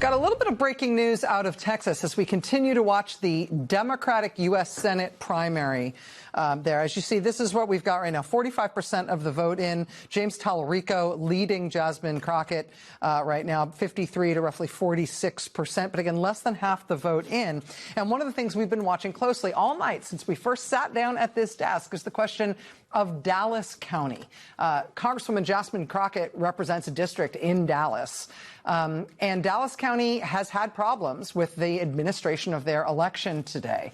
Got a little bit of breaking news out of Texas as we continue to watch the Democratic U.S. Senate primary there. As you see, this is what we've got right now. 45% of the vote in. James Talarico leading Jasmine Crockett right now, 53 to roughly 46%. But again, less than half the vote in. And one of the things we've been watching closely all night since we first sat down at this desk is the question of Dallas County. Congresswoman Jasmine Crockett represents a district in Dallas. And Dallas County has had problems with the administration of their election today.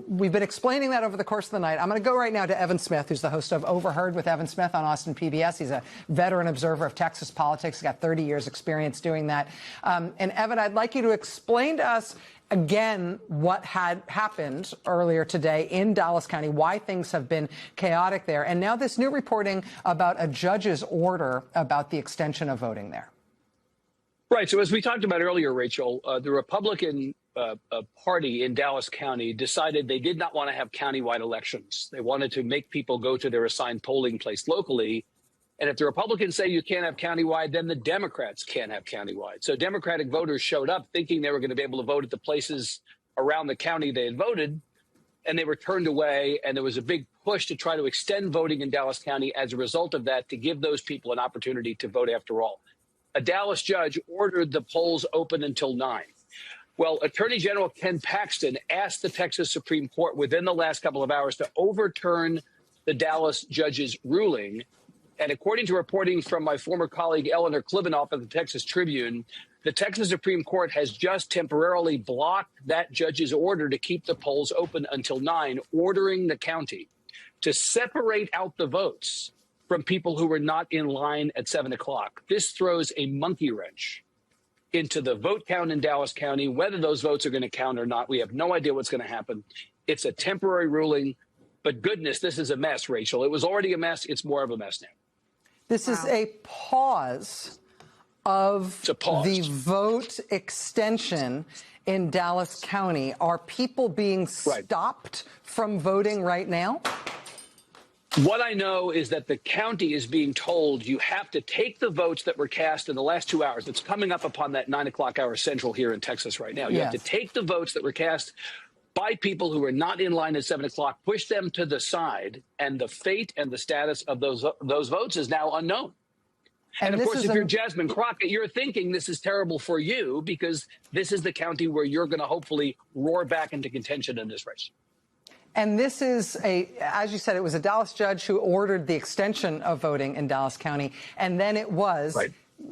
We've been explaining that over the course of the night. I'm going to go right now to Evan Smith, who's the host of Overheard with Evan Smith on Austin PBS. He's a veteran observer of Texas politics. He's got 30 years experience doing that. And Evan, I'd like you to explain to us again what had happened earlier today in Dallas County, why things have been chaotic there, and now this new reporting about a judge's order about the extension of voting there. Right. So as we talked about earlier, Rachel, the Republican Party in Dallas County decided they did not want to have countywide elections. They wanted to make people go to their assigned polling place locally. And if the Republicans say you can't have countywide, then the Democrats can't have countywide. So Democratic voters showed up thinking they were going to be able to vote at the places around the county they had voted, and they were turned away. And there was a big push to try to extend voting in Dallas County as a result of that, to give those people an opportunity to vote after all. A Dallas judge ordered the polls open until 9. Well, Attorney General Ken Paxton asked the Texas Supreme Court within the last couple of hours to overturn the Dallas judge's ruling. And according to reporting from my former colleague Eleanor Klivanoff at the Texas Tribune, the Texas Supreme Court has just temporarily blocked that judge's order to keep the polls open until 9, ordering the county to separate out the votes from people who were not in line at 7 o'clock. This throws a monkey wrench into the vote count in Dallas County. Whether those votes are going to count or not, we have no idea what's going to happen. It's a temporary ruling. But goodness, this is a mess, Rachel. It was already a mess. It's more of a mess now. This is a pause of the vote extension in Dallas County. Are people being stopped from voting right now? What I know is that the county is being told you have to take the votes that were cast in the last 2 hours. It's coming up upon that 9 o'clock hour central here in Texas right now. You have to take the votes that were cast by people who are not in line at 7 o'clock, push them to the side, and the fate and the status of those votes is now unknown. And of course, if you're Jasmine Crockett, you're thinking this is terrible for you, because this is the county where you're going to hopefully roar back into contention in this race. And this is as you said, it was a Dallas judge who ordered the extension of voting in Dallas County. And then it was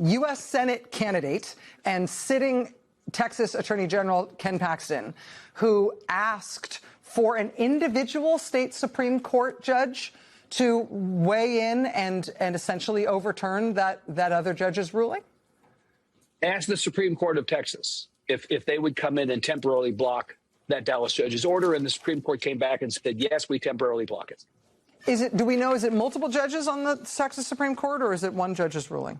U.S. Senate candidate and sitting Texas Attorney General Ken Paxton, who asked for an individual state Supreme Court judge to weigh in and essentially overturn that other judge's ruling? Asked the Supreme Court of Texas if they would come in and temporarily block that Dallas judge's order, and the Supreme Court came back and said, yes, we temporarily block it. Do we know, is it multiple judges on the Texas Supreme Court, or is it one judge's ruling?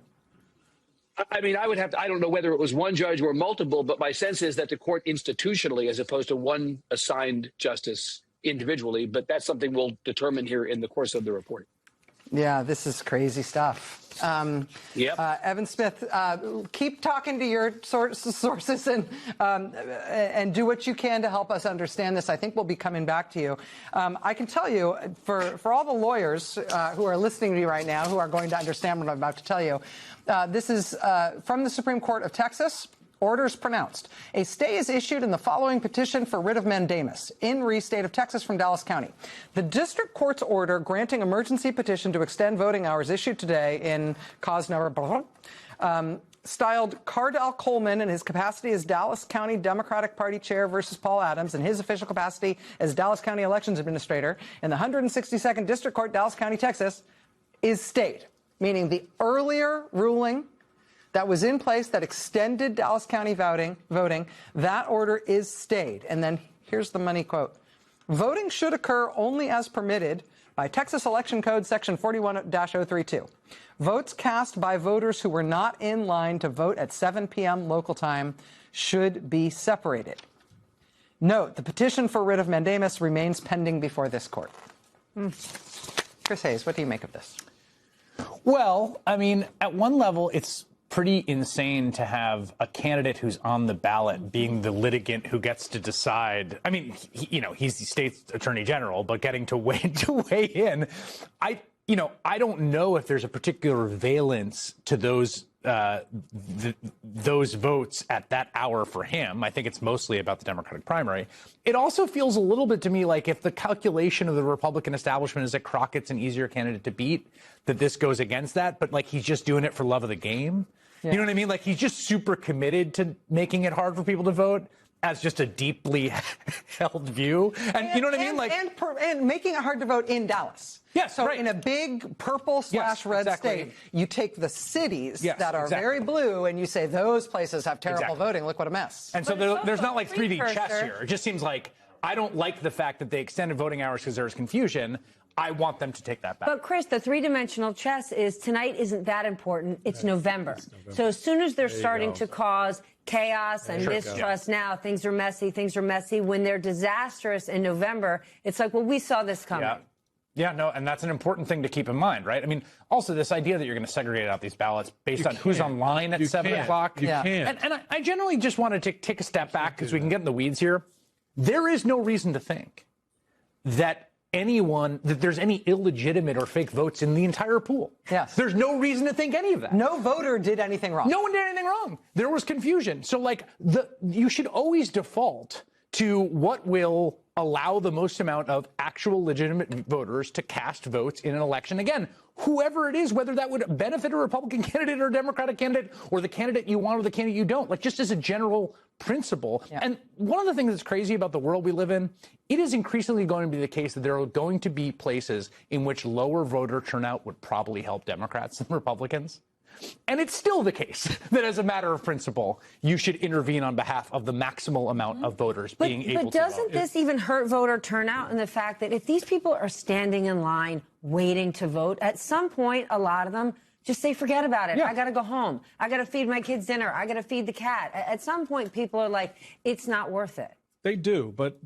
I mean, I don't know whether it was one judge or multiple, but my sense is that the court institutionally, as opposed to one assigned justice individually, but that's something we'll determine here in the course of the report. Yeah, this is crazy stuff. Evan Smith, keep talking to your sources and do what you can to help us understand this. I think we'll be coming back to you. I can tell you, for all the lawyers who are listening to me right now, who are going to understand what I'm about to tell you, this is from the Supreme Court of Texas. Orders pronounced. A stay is issued in the following petition for writ of mandamus in re State of Texas from Dallas County. The district court's order granting emergency petition to extend voting hours issued today in cause number styled Cardell Coleman in his capacity as Dallas County Democratic Party chair versus Paul Adams in his official capacity as Dallas County Elections Administrator in the 162nd District Court, Dallas County, Texas, is stayed, meaning the earlier ruling that was in place that extended Dallas County voting, that order is stayed. And then here's the money quote. Voting should occur only as permitted by Texas Election Code Section 41-032. Votes cast by voters who were not in line to vote at 7 p.m. local time should be separated. Note, the petition for writ of mandamus remains pending before this court. Chris Hayes, what do you make of this? Well, I mean, at one level, it's pretty insane to have a candidate who's on the ballot being the litigant who gets to decide. I mean, he's the state's attorney general, but getting to weigh in. I don't know if there's a particular valence to those votes at that hour for him. I think it's mostly about the Democratic primary. It also feels a little bit to me like if the calculation of the Republican establishment is that Crockett's an easier candidate to beat, that this goes against that, but like he's just doing it for love of the game. Yeah. You know what I mean? Like he's just super committed to making it hard for people to vote as just a deeply held view. And you know what I mean? Like and making it hard to vote in Dallas. Yes, so right. in a big purple/red state, you take the cities that are very blue and you say those places have terrible voting. Look what a mess. And so there's not like 3D chess here. It just seems like I don't like the fact that they extended voting hours because there's confusion. I want them to take that back. But, Chris, the three-dimensional chess is tonight isn't that important. It's November. So as soon as they're starting to cause chaos and mistrust now, things are messy. When they're disastrous in November, it's like, well, we saw this coming. Yeah, no, and that's an important thing to keep in mind, right? I mean, also this idea that you're going to segregate out these ballots based on who's online at 7 o'clock. You can't. And I generally just want to take a step back because we can get in the weeds here. There is no reason to think that there's any illegitimate or fake votes in the entire pool. Yes. There's no reason to think any of that. No voter did anything wrong. No one did anything wrong. There was confusion. So, like, you should always default to what will allow the most amount of actual legitimate voters to cast votes in an election. Again, whoever it is, whether that would benefit a Republican candidate or a Democratic candidate or the candidate you want or the candidate you don't, like just as a general principle. Yeah. And one of the things that's crazy about the world we live in, it is increasingly going to be the case that there are going to be places in which lower voter turnout would probably help Democrats and Republicans. And it's still the case that as a matter of principle, you should intervene on behalf of the maximal amount of voters being able to vote. But doesn't this even hurt voter turnout in the fact that if these people are standing in line waiting to vote, at some point, a lot of them just say, forget about it. Yeah. I got to go home. I got to feed my kids dinner. I got to feed the cat. At some point, people are like, it's not worth it. They do. But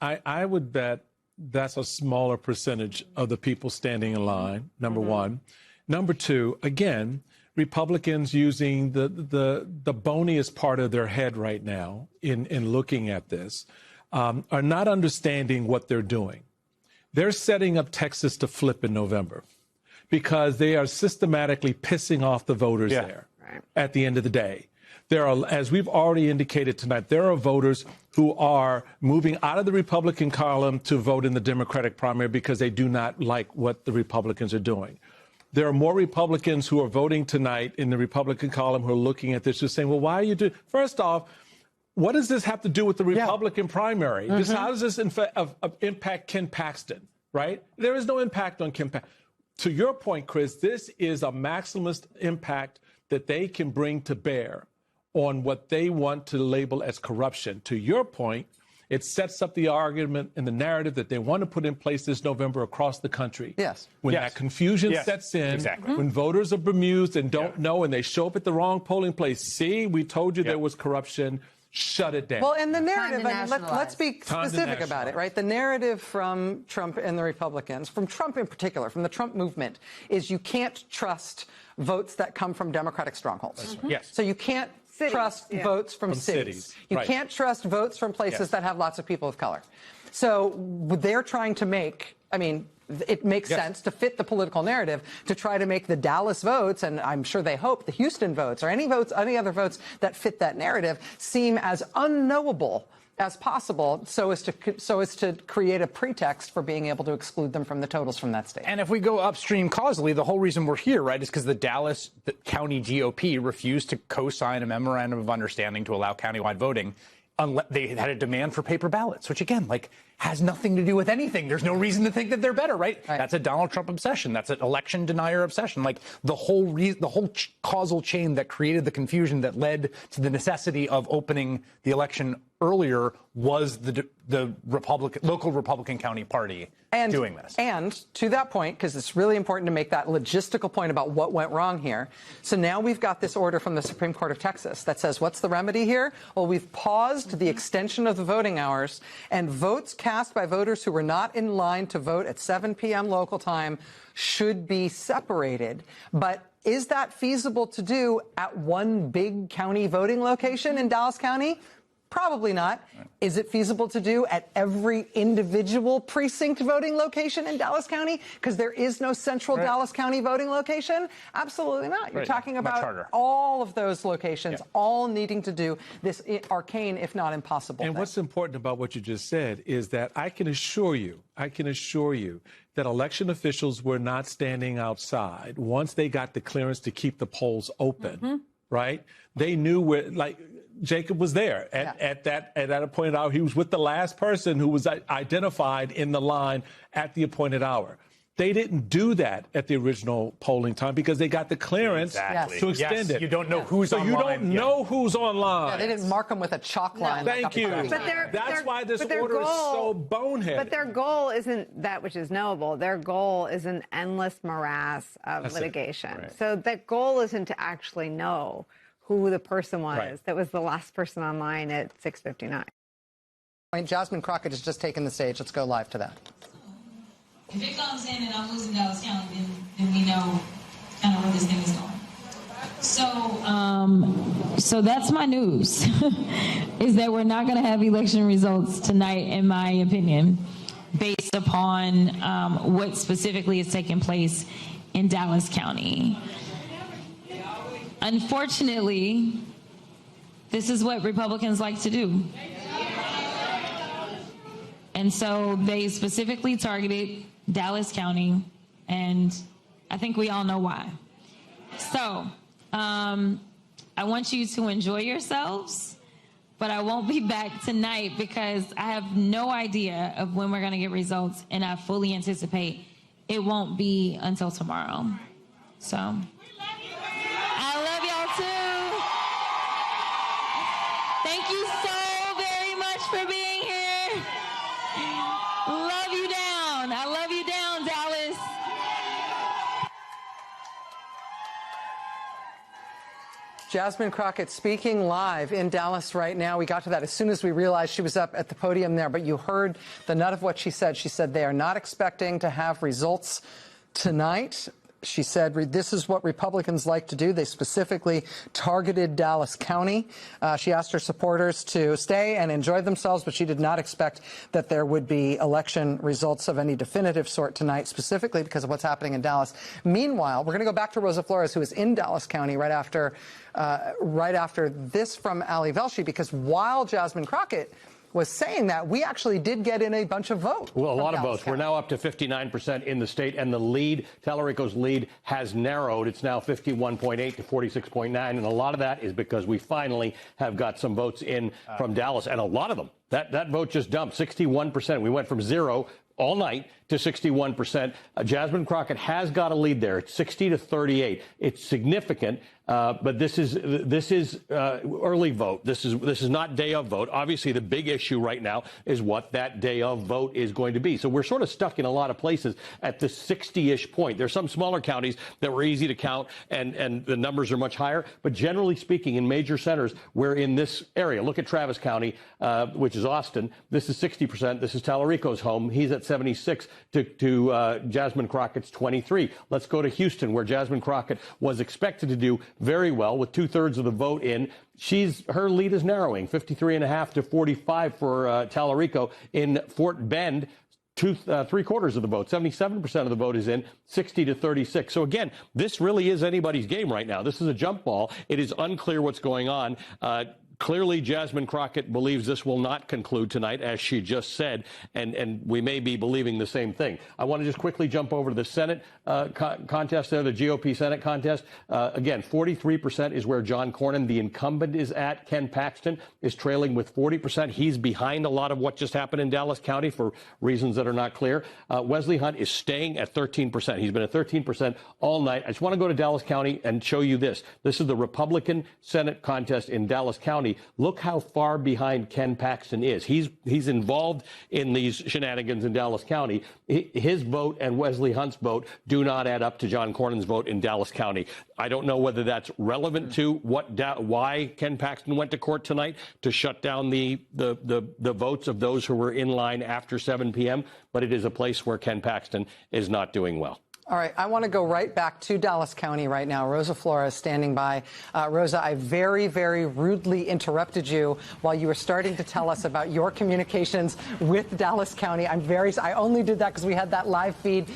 I would bet that's a smaller percentage of the people standing in line, number one. Number two, again, Republicans using the boniest part of their head right now in looking at this are not understanding what they're doing. They're setting up Texas to flip in November because they are systematically pissing off the voters there at the end of the day. There are, as we've already indicated tonight, there are voters who are moving out of the Republican column to vote in the Democratic primary because they do not like what the Republicans are doing. There are more Republicans who are voting tonight in the Republican column who are looking at this, who are saying, well, why are you doing? First off, what does this have to do with the Republican primary? How does this impact Ken Paxton, right? There is no impact on Ken Paxton. To your point, Chris, this is a maximalist impact that they can bring to bear on what they want to label as corruption. To your point, it sets up the argument and the narrative that they want to put in place this November across the country. Yes. When that confusion sets in, when voters are bemused and don't know and they show up at the wrong polling place, see, we told you there was corruption, shut it down. Well, and the narrative, let's be specific about it, right? The narrative from Trump and the Republicans, from Trump in particular, from the Trump movement, is you can't trust votes that come from Democratic strongholds. Yes. So you can't trust votes from cities. You can't trust votes from places that have lots of people of color. So they're trying to make, I mean, it makes sense to fit the political narrative to try to make the Dallas votes, and I'm sure they hope the Houston votes or any other votes that fit that narrative seem as unknowable as possible so as to create a pretext for being able to exclude them from the totals from that state. And if we go upstream causally, the whole reason we're here, right, is because the Dallas County GOP refused to co-sign a memorandum of understanding to allow countywide voting. They had a demand for paper ballots, which, again, like, has nothing to do with anything. There's no reason to think that they're better, right? That's a Donald Trump obsession. That's an election denier obsession. Like, the whole causal chain that created the confusion that led to the necessity of opening the election earlier was the local Republican county party doing this. And to that point, because it's really important to make that logistical point about what went wrong here. So now we've got this order from the Supreme Court of Texas that says, what's the remedy here? Well, we've paused the extension of the voting hours, and votes cast by voters who were not in line to vote at 7 p.m. local time should be separated. But Is that feasible to do at one big county voting location in Dallas County? Probably not. Is it feasible to do at every individual precinct voting location in Dallas County? Because there is no central Dallas County voting location? Absolutely not. You're talking about all of those locations, all needing to do this arcane, if not impossible And thing. what's important about what you just said is that I can assure you that election officials were not standing outside once they got the clearance to keep the polls open, right? They knew where, like, Jacob was there at that appointed hour. He was with the last person who was identified in the line at the appointed hour. They didn't do that at the original polling time because they got the clearance to extend it. You don't know who's so online. you don't know who's online. Yeah, they didn't mark them with a chalk line. Thank you. That's why this order is so boneheaded. But their goal isn't that which is knowable. Their goal is an endless morass of litigation. Right. So the goal isn't to actually know who the person was that was the last person online at 6:59. Jasmine Crockett has just taken the stage. Let's go live to that. If it comes in and I'm losing Dallas County, then we know kind of where this thing is going. So that's my news, is that we're not going to have election results tonight, in my opinion, based upon what specifically is taking place in Dallas County. Unfortunately, this is what Republicans like to do. And so they specifically targeted Dallas County, and I think we all know why. So I want you to enjoy yourselves, but I won't be back tonight because I have no idea of when we're going to get results, and I fully anticipate it won't be until tomorrow. So I love y'all too. Thank you so very much for being here. Love you down. I love you down, Dallas. Jasmine Crockett speaking live in Dallas right now. We got to that as soon as we realized she was up at the podium there, but you heard the nut of what she said. She said they are not expecting to have results tonight. She said this is what Republicans like to do. They specifically targeted Dallas County. She asked her supporters to stay and enjoy themselves, but she did not expect that there would be election results of any definitive sort tonight, specifically because of what's happening in Dallas. Meanwhile, we're going to go back to Rosa Flores, who is in Dallas County right after this from Ali Velshi, because while Jasmine Crockett was saying that, we actually did get in a bunch of votes. Well, a lot of votes. We're now up to 59% in the state, and the lead, Tallarico's lead, has narrowed. It's now 51.8 to 46.9, and a lot of that is because we finally have got some votes in from Dallas, and a lot of them. That vote just dumped 61%. We went from 0 all night to 61%. Jasmine Crockett has got a lead there. It's 60 to 38. It's significant, but this is early vote. This is not day of vote. Obviously, the big issue right now is what that day of vote is going to be. So we're sort of stuck in a lot of places at the 60-ish point. There's some smaller counties that were easy to count, and the numbers are much higher. But generally speaking, in major centers, we're in this area. Look at Travis County, which is Austin. This is 60%. This is Tallarico's home. He's at 76 to Jasmine Crockett's 23. Let's go to Houston, where Jasmine Crockett was expected to do very well with 2/3 of the vote in. Her lead is narrowing, 53.5 to 45 for Tallarico. In Fort Bend, 3/4 of the vote, 77% of the vote is in, 60 to 36. So again, this really is anybody's game right now. This is a jump ball. It is unclear what's going on. Clearly, Jasmine Crockett believes this will not conclude tonight, as she just said, and we may be believing the same thing. I want to just quickly jump over to the Senate contest there, the GOP Senate contest. Again, 43% is where John Cornyn, the incumbent, is at. Ken Paxton is trailing with 40%. He's behind a lot of what just happened in Dallas County for reasons that are not clear. Wesley Hunt is staying at 13%. He's been at 13% all night. I just want to go to Dallas County and show you this. This is the Republican Senate contest in Dallas County. Look how far behind Ken Paxton is. He's involved in these shenanigans in Dallas County. His vote and Wesley Hunt's vote do not add up to John Cornyn's vote in Dallas County. I don't know whether that's relevant to why Ken Paxton went to court tonight to shut down the votes of those who were in line after 7 p.m., but it is a place where Ken Paxton is not doing well. All right, I want to go right back to Dallas County right now. Rosa Flores standing by. Rosa, I very, very rudely interrupted you while you were starting to tell us about your communications with Dallas County. I only did that because we had that live feed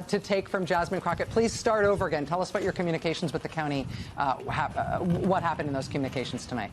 to take from Jasmine Crockett. Please start over again. Tell us about your communications with the county. What happened in those communications tonight?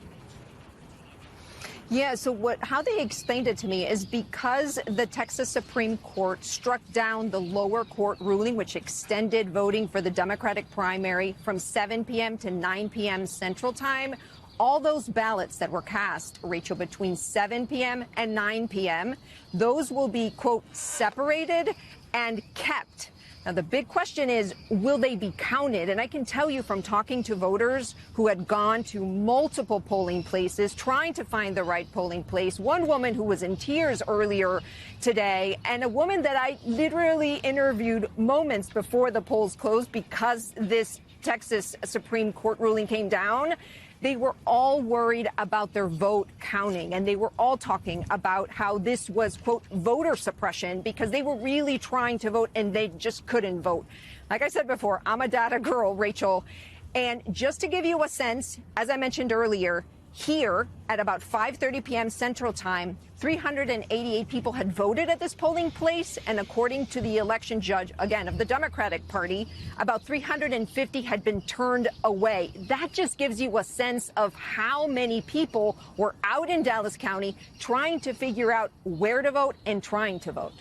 Yeah, so how they explained it to me is because the Texas Supreme Court struck down the lower court ruling, which extended voting for the Democratic primary from 7 p.m. to 9 p.m. Central Time, all those ballots that were cast, Rachel, between 7 p.m. and 9 p.m., those will be, quote, separated and kept. Now, the big question is, will they be counted? And I can tell you from talking to voters who had gone to multiple polling places, trying to find the right polling place, one woman who was in tears earlier today, and a woman that I literally interviewed moments before the polls closed because this Texas Supreme Court ruling came down. They were all worried about their vote counting, and they were all talking about how this was, quote, voter suppression because they were really trying to vote and they just couldn't vote. Like I said before, I'm a data girl, Rachel. And just to give you a sense, as I mentioned earlier, here at about 5:30 p.m. Central Time, 388 people had voted at this polling place. And according to the election judge, again, of the Democratic Party, about 350 had been turned away. That just gives you a sense of how many people were out in Dallas County trying to figure out where to vote and trying to vote.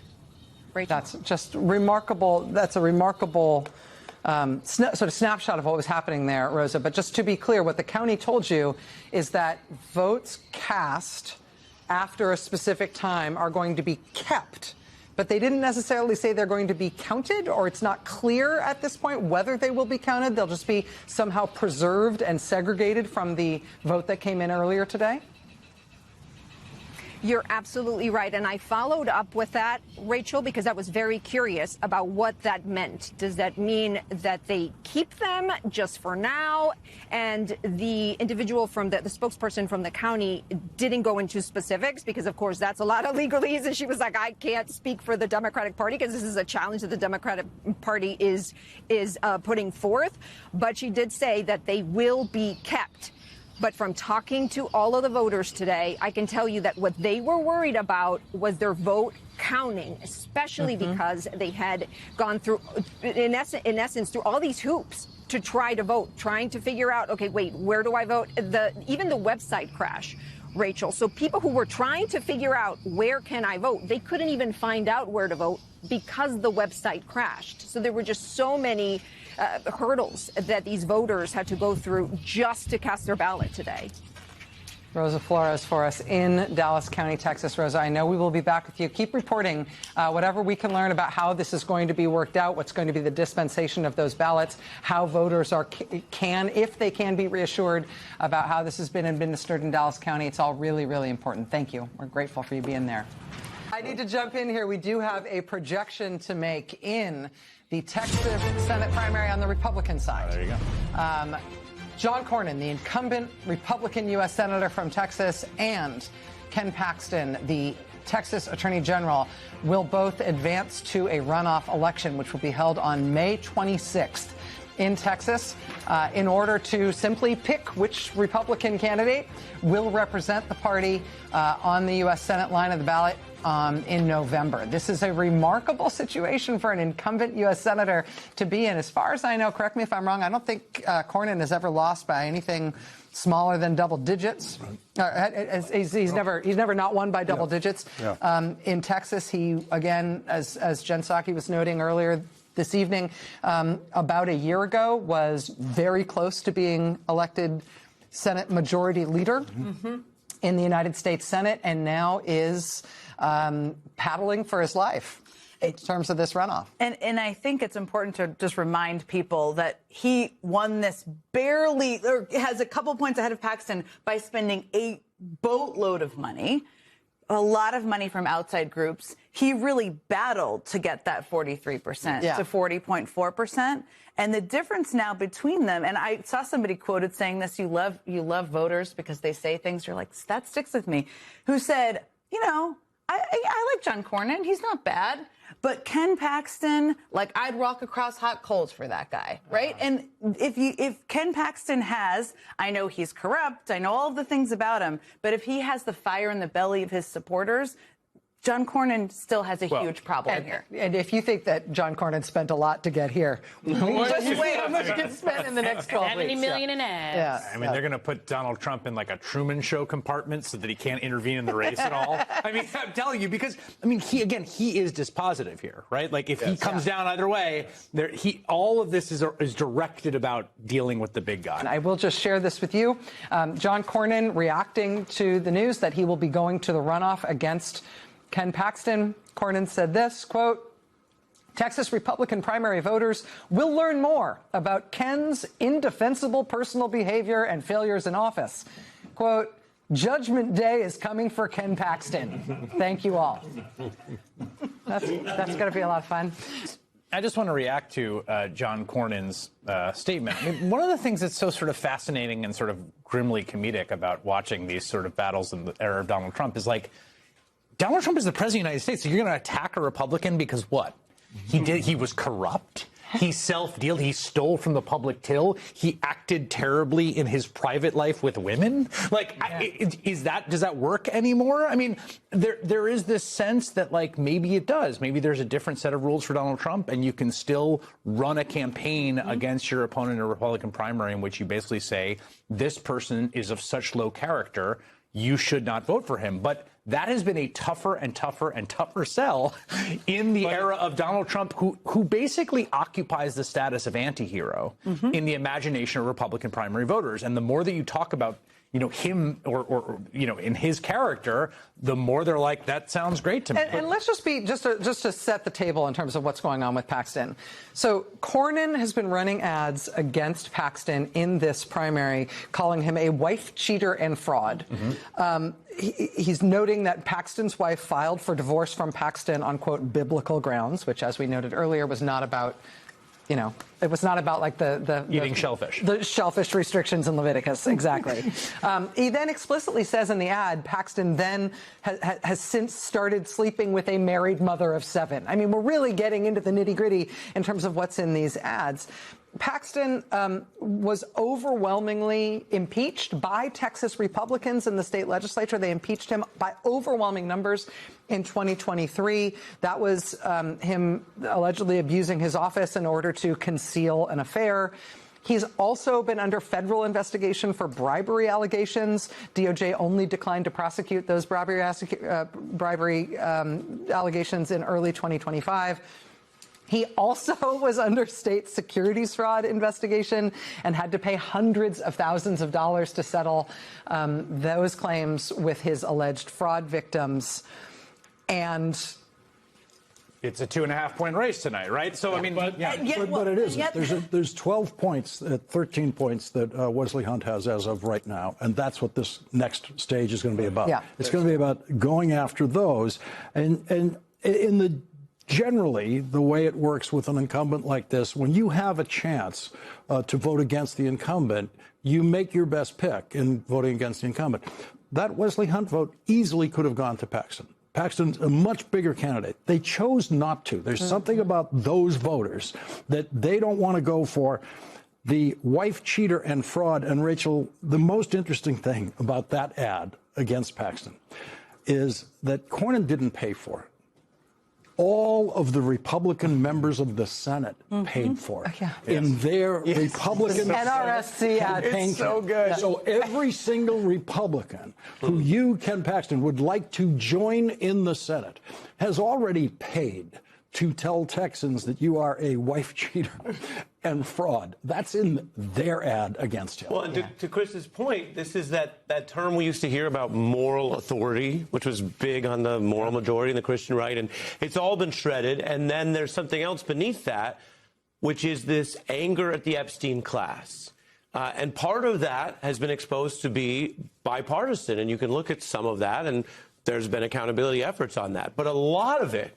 Rachel? That's just remarkable. That's a remarkable sort of snapshot of what was happening there, Rosa. But just to be clear, what the county told you is that votes cast after a specific time are going to be kept. But they didn't necessarily say they're going to be counted, or it's not clear at this point whether they will be counted. They'll just be somehow preserved and segregated from the vote that came in earlier today? You're absolutely right. And I followed up with that, Rachel, because I was very curious about what that meant. Does that mean that they keep them just for now? And the individual from the spokesperson from the county didn't go into specifics because, of course, that's a lot of legalese. And she was like, I can't speak for the Democratic Party because this is a challenge that the Democratic Party is putting forth. But she did say that they will be kept. But from talking to all of the voters today, I can tell you that what they were worried about was their vote counting, especially because they had gone through, in essence, through all these hoops to try to vote, trying to figure out, OK, wait, where do I vote? Even the website crash, Rachel. So people who were trying to figure out where can I vote, they couldn't even find out where to vote because the website crashed. So there were just so many hurdles that these voters had to go through just to cast their ballot today. Rosa Flores for us in Dallas County, Texas. Rosa, I know we will be back with you. Keep reporting whatever we can learn about how this is going to be worked out, what's going to be the dispensation of those ballots, how voters can, if they can, be reassured about how this has been administered in Dallas County. It's all really, really important. Thank you. We're grateful for you being there. I need to jump in here. We do have a projection to make in the Texas Senate primary on the Republican side. There you go. John Cornyn, the incumbent Republican U.S. Senator from Texas, and Ken Paxton, the Texas Attorney General, will both advance to a runoff election, which will be held on May 26th in Texas, in order to simply pick which Republican candidate will represent the party on the U.S. Senate line of the ballot in November. This is a remarkable situation for an incumbent U.S. Senator to be in. As far as I know, correct me if I'm wrong, I don't think Cornyn has ever lost by anything smaller than double digits. He's never not won by double digits. Yeah. In Texas, he, again, as Jen Psaki was noting earlier this evening, about a year ago, was very close to being elected Senate Majority Leader in the United States Senate, and now is paddling for his life in terms of this runoff. And I think it's important to just remind people that he won this barely, or has a couple points ahead of Paxton by spending a boatload of money, a lot of money from outside groups. He really battled to get that 43% to 40.4%. And the difference now between them, and I saw somebody quoted saying this, you love voters because they say things, you're like, that sticks with me, who said, you know, I like John Cornyn. He's not bad. But Ken Paxton, like, I'd walk across hot coals for that guy, right? And if Ken Paxton has, I know he's corrupt, I know all of the things about him, but if he has the fire in the belly of his supporters, John Cornyn still has a huge problem here. And if you think that John Cornyn spent a lot to get here, just wait how much gets spent in the next 12 weeks. 70 million in ads. Yeah. I mean, they're going to put Donald Trump in like a Truman Show compartment so that he can't intervene in the race at all. I mean, I'm telling you, because, I mean, he is dispositive here, right? Like, if he comes down either way, all of this is directed about dealing with the big guy. And I will just share this with you. John Cornyn reacting to the news that he will be going to the runoff against Ken Paxton. Cornyn said this, quote, Texas Republican primary voters will learn more about Ken's indefensible personal behavior and failures in office. Quote, Judgment Day is coming for Ken Paxton. Thank you all. That's going to be a lot of fun. I just want to react to John Cornyn's statement. I mean, one of the things that's so sort of fascinating and sort of grimly comedic about watching these sort of battles in the era of Donald Trump is like, Donald Trump is the president of the United States, so you're going to attack a Republican because what? He was corrupt. He self-dealed. He stole from the public till. He acted terribly in his private life with women. Like, does that work anymore? I mean, there is this sense that, like, maybe it does. Maybe there's a different set of rules for Donald Trump, and you can still run a campaign against your opponent in a Republican primary in which you basically say, this person is of such low character, you should not vote for him. But that has been a tougher and tougher and tougher sell in the era of Donald Trump, who basically occupies the status of anti-hero in the imagination of Republican primary voters. And the more that you talk about, him or in his character, the more they're like, that sounds great to me. And let's just to set the table in terms of what's going on with Paxton. So Cornyn has been running ads against Paxton in this primary, calling him a wife cheater and fraud. He's noting that Paxton's wife filed for divorce from Paxton on, quote, biblical grounds, which, as we noted earlier, was not about, it was not about like the eating shellfish. The shellfish restrictions in Leviticus, exactly. He then explicitly says in the ad, Paxton then has since started sleeping with a married mother of 7. I mean, we're really getting into the nitty-gritty in terms of what's in these ads. Paxton was overwhelmingly impeached by Texas Republicans in the state legislature. They impeached him by overwhelming numbers in 2023. That was him allegedly abusing his office in order to conceal an affair. He's also been under federal investigation for bribery allegations. DOJ only declined to prosecute those bribery allegations in early 2025. He also was under state securities fraud investigation and had to pay hundreds of thousands of dollars to settle those claims with his alleged fraud victims. And it's a 2.5-point race tonight, right? So, I mean, but it isn't. There's 12 points, 13 points that Wesley Hunt has as of right now, and that's what this next stage is going to be about. Yeah. It's going to be about going after those, and in the generally, the way it works with an incumbent like this, when you have a chance to vote against the incumbent, you make your best pick in voting against the incumbent. That Wesley Hunt vote easily could have gone to Paxton. Paxton's a much bigger candidate. They chose not to. There's something about those voters that they don't want to go for the wife cheater and fraud. And Rachel, the most interesting thing about that ad against Paxton is that Cornyn didn't pay for it. All of the Republican members of the Senate paid for it in their Republican NRSC ad. It's so good. So every single Republican who you, Ken Paxton, would like to join in the Senate has already paid to tell Texans that you are a wife cheater and fraud. That's in their ad against him. Well, and to Chris's point, this is that term we used to hear about moral authority, which was big on the moral majority and the Christian right, and it's all been shredded. And then there's something else beneath that, which is this anger at the Epstein class. And part of that has been exposed to be bipartisan, and you can look at some of that, and there's been accountability efforts on that. But a lot of it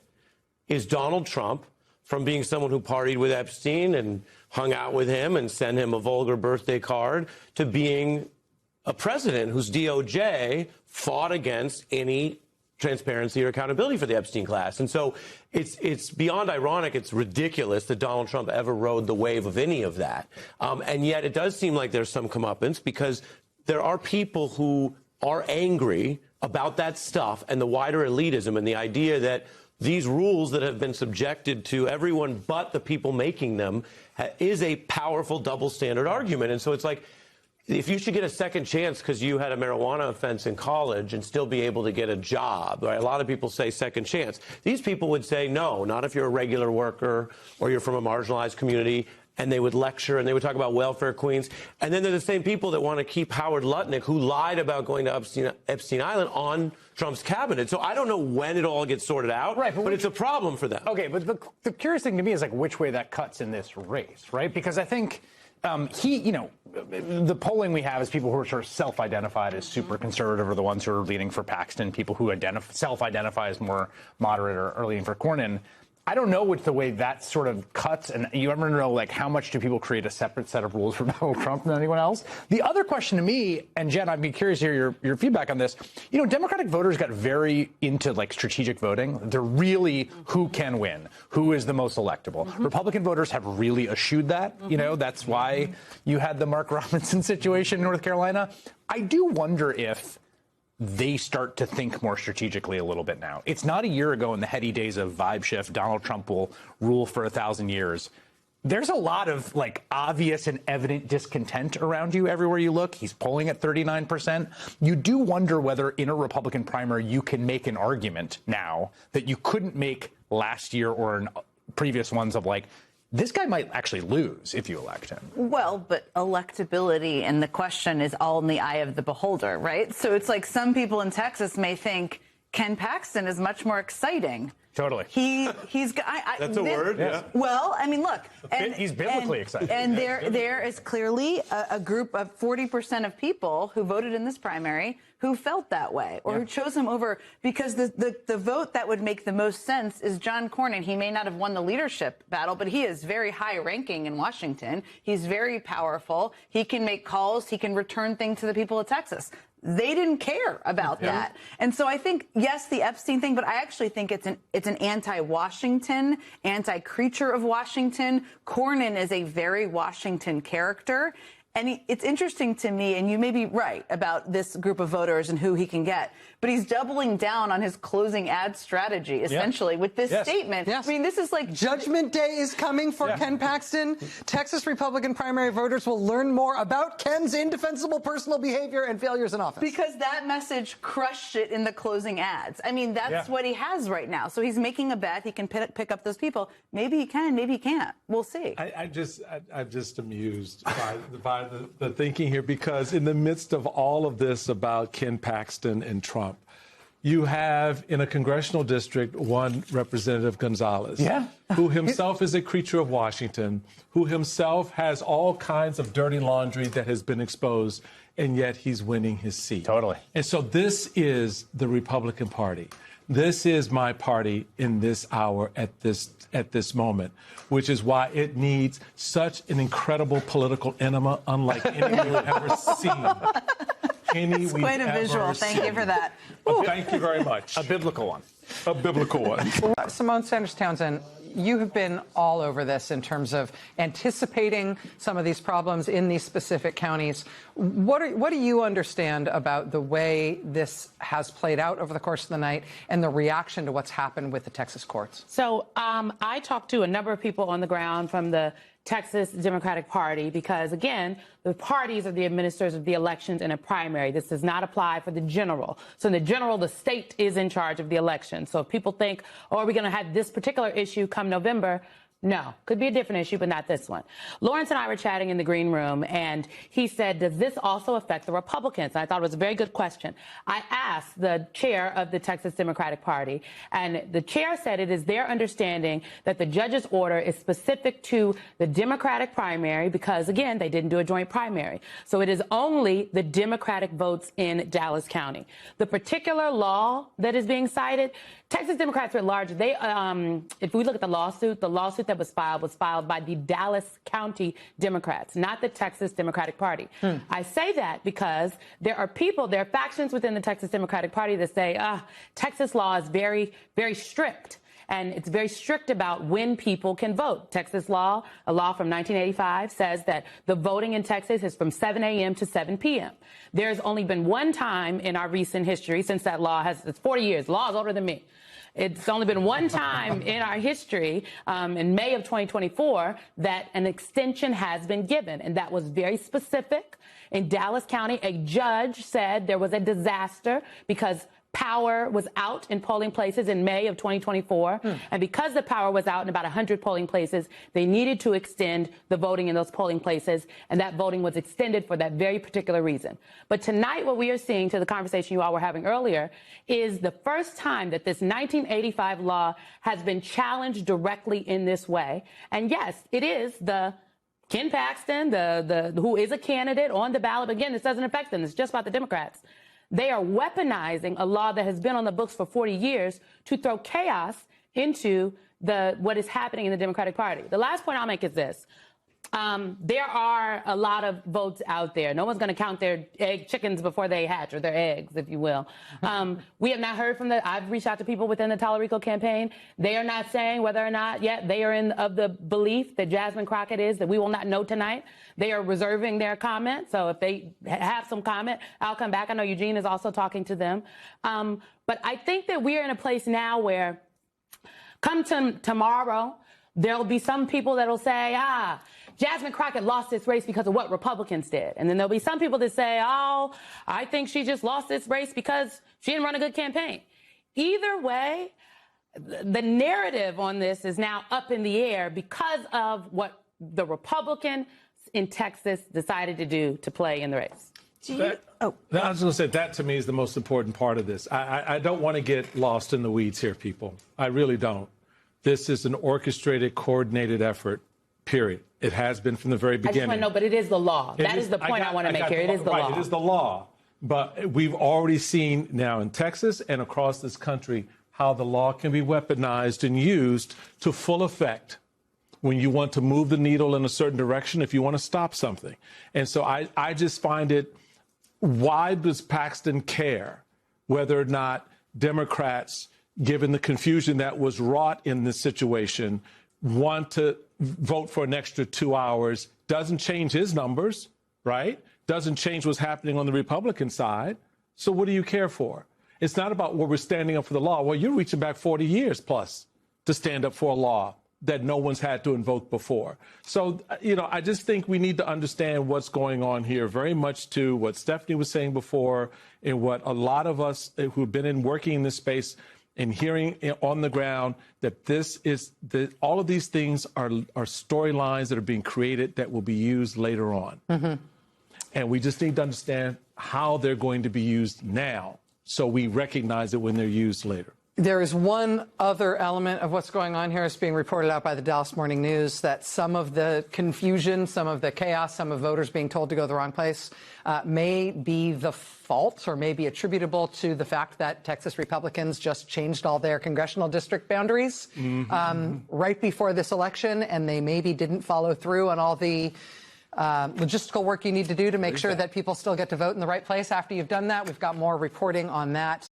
is Donald Trump, from being someone who partied with Epstein and hung out with him and sent him a vulgar birthday card, to being a president whose DOJ fought against any transparency or accountability for the Epstein class. And so it's beyond ironic. It's ridiculous that Donald Trump ever rode the wave of any of that. And yet it does seem like there's some comeuppance because there are people who are angry about that stuff and the wider elitism and the idea that these rules that have been subjected to everyone but the people making them is a powerful double standard argument. And so it's like, if you should get a second chance because you had a marijuana offense in college and still be able to get a job, right? A lot of people say second chance. These people would say no, not if you're a regular worker or you're from a marginalized community. And they would lecture and they would talk about welfare queens. And then they're the same people that want to keep Howard Lutnick, who lied about going to Epstein Island, on Trump's cabinet. So I don't know when it all gets sorted out, right, but it's a problem for them. Okay, but the curious thing to me is like which way that cuts in this race, right? Because I think the polling we have is people who are sort of self-identified as super conservative are the ones who are leaning for Paxton. People who self-identify as more moderate are leaning for Cornyn. I don't know which the way that sort of cuts, and you ever know, like, how much do people create a separate set of rules for Donald Trump than anyone else? The other question to me, and Jen, I'd be curious to hear your feedback on this. Democratic voters got very into, like, strategic voting. They're really who can win, who is the most electable. Mm-hmm. Republican voters have really eschewed that. Mm-hmm. That's why you had the Mark Robinson situation in North Carolina. I do wonder if they start to think more strategically a little bit now. It's not a year ago in the heady days of vibe shift, Donald Trump will rule for 1,000 years. There's a lot of like obvious and evident discontent around you everywhere you look. He's polling at 39%. You do wonder whether in a Republican primary you can make an argument now that you couldn't make last year or in previous ones of like, this guy might actually lose if you elect him. Well, but electability and the question is all in the eye of the beholder, right? So it's like some people in Texas may think Ken Paxton is much more exciting. Totally. He's that's a word. Yeah. Well, I mean, look, he's biblically exciting. And there is clearly a group of 40% of people who voted in this primary who felt that way or who chose him over because the vote that would make the most sense is John Cornyn. He may not have won the leadership battle, but he is very high ranking in Washington. He's very powerful. He can make calls. He can return things to the people of Texas. They didn't care about that. And so I think, yes, the Epstein thing, but I actually think it's an anti-Washington, anti-creature of Washington. Cornyn is a very Washington character. And it's interesting to me, and you may be right about this group of voters and who he can get, but he's doubling down on his closing ad strategy, essentially, with this statement. Yes. I mean, this is like... Judgment Day is coming for Ken Paxton. Texas Republican primary voters will learn more about Ken's indefensible personal behavior and failures in office. Because that message crushed it in the closing ads. I mean, that's what he has right now. So he's making a bet. He can pick up those people. Maybe he can, maybe he can't. We'll see. I'm just amused by the thinking here, because in the midst of all of this about Ken Paxton and Trump, you have in a congressional district one Representative Gonzalez, who himself is a creature of Washington, who himself has all kinds of dirty laundry that has been exposed, and yet he's winning his seat. Totally. And so this is the Republican Party. This is my party in this hour at this moment, which is why it needs such an incredible political enema unlike any we've ever seen. It's quite a visual. Thank you for that. Thank you very much. A biblical one. A biblical one. Symone Sanders Townsend, you have been all over this in terms of anticipating some of these problems in these specific counties. What do you understand about the way this has played out over the course of the night and the reaction to what's happened with the Texas courts? So I talked to a number of people on the ground from the Texas Democratic Party because, again, the parties are the administrators of the elections in a primary. This does not apply for the general. So in the general, the state is in charge of the election. So if people think, oh, are we going to have this particular issue come November? No, could be a different issue, but not this one. Lawrence and I were chatting in the green room, and he said, does this also affect the Republicans? And I thought it was a very good question. I asked the chair of the Texas Democratic Party, and the chair said it is their understanding that the judge's order is specific to the Democratic primary because, again, they didn't do a joint primary. So it is only the Democratic votes in Dallas County. The particular law that is being cited, Texas Democrats at large, they, if we look at the lawsuit that was filed by the Dallas County Democrats, not the Texas Democratic Party. I say that because there are factions within the Texas Democratic Party that say, Texas law is very, very strict. And it's very strict about when people can vote. Texas law, a law from 1985, says that the voting in Texas is from 7 a.m. to 7 p.m. There's only been one time in our recent history since that law it's 40 years. Law is older than me. It's only been one time in our history, in May of 2024, that an extension has been given, and that was very specific. In Dallas County, a judge said there was a disaster because power was out in polling places in May of 2024. And because the power was out in about 100 polling places, they needed to extend the voting in those polling places. And that voting was extended for that very particular reason. But tonight, what we are seeing, to the conversation you all were having earlier, is the first time that this 1985 law has been challenged directly in this way. And yes, it is the Ken Paxton, who is a candidate on the ballot. Again, this doesn't affect them. It's just about the Democrats. They are weaponizing a law that has been on the books for 40 years to throw chaos into what is happening in the Democratic Party. The last point I'll make is this. There are a lot of votes out there. No one's going to count their chickens before they hatch, or their eggs, if you will. We have not heard from I've reached out to people within the Tallarico campaign. They are not saying whether or not yet they are of the belief that Jasmine Crockett is, that we will not know tonight. They are reserving their comment. So if they have some comment, I'll come back. I know Eugene is also talking to them. But I think that we are in a place now where come tomorrow, there'll be some people that'll say, Jasmine Crockett lost this race because of what Republicans did. And then there'll be some people that say, I think she just lost this race because she didn't run a good campaign. Either way, the narrative on this is now up in the air because of what the Republican in Texas decided to do to play in the race. I was going to say, that to me is the most important part of this. I don't want to get lost in the weeds here, people. I really don't. This is an orchestrated, coordinated effort, period. It has been from the very beginning. I just want to know, but it is the law. That is the point I want to make here. It is the law. It is the law. But we've already seen now in Texas and across this country how the law can be weaponized and used to full effect when you want to move the needle in a certain direction, if you want to stop something. And so I just find it, why does Paxton care whether or not Democrats, given the confusion that was wrought in this situation, want to vote for an extra 2 hours? Doesn't change his numbers, right? Doesn't change what's happening on the Republican side. So what do you care for? It's not about where we're standing up for the law. Well, you're reaching back 40 years plus to stand up for a law that no one's had to invoke before. So, I just think we need to understand what's going on here, very much to what Stephanie was saying before, and what a lot of us who've been working in this space and hearing on the ground, that all of these things are storylines that are being created that will be used later on. And we just need to understand how they're going to be used now, so we recognize it when they're used later. There is one other element of what's going on here. It's being reported out by the Dallas Morning News that some of the confusion, some of the chaos, some of voters being told to go the wrong place may be the fault, or may be attributable to the fact that Texas Republicans just changed all their congressional district boundaries right before this election, and they maybe didn't follow through on all the logistical work you need to do to make sure that people still get to vote in the right place after you've done that. We've got more reporting on that.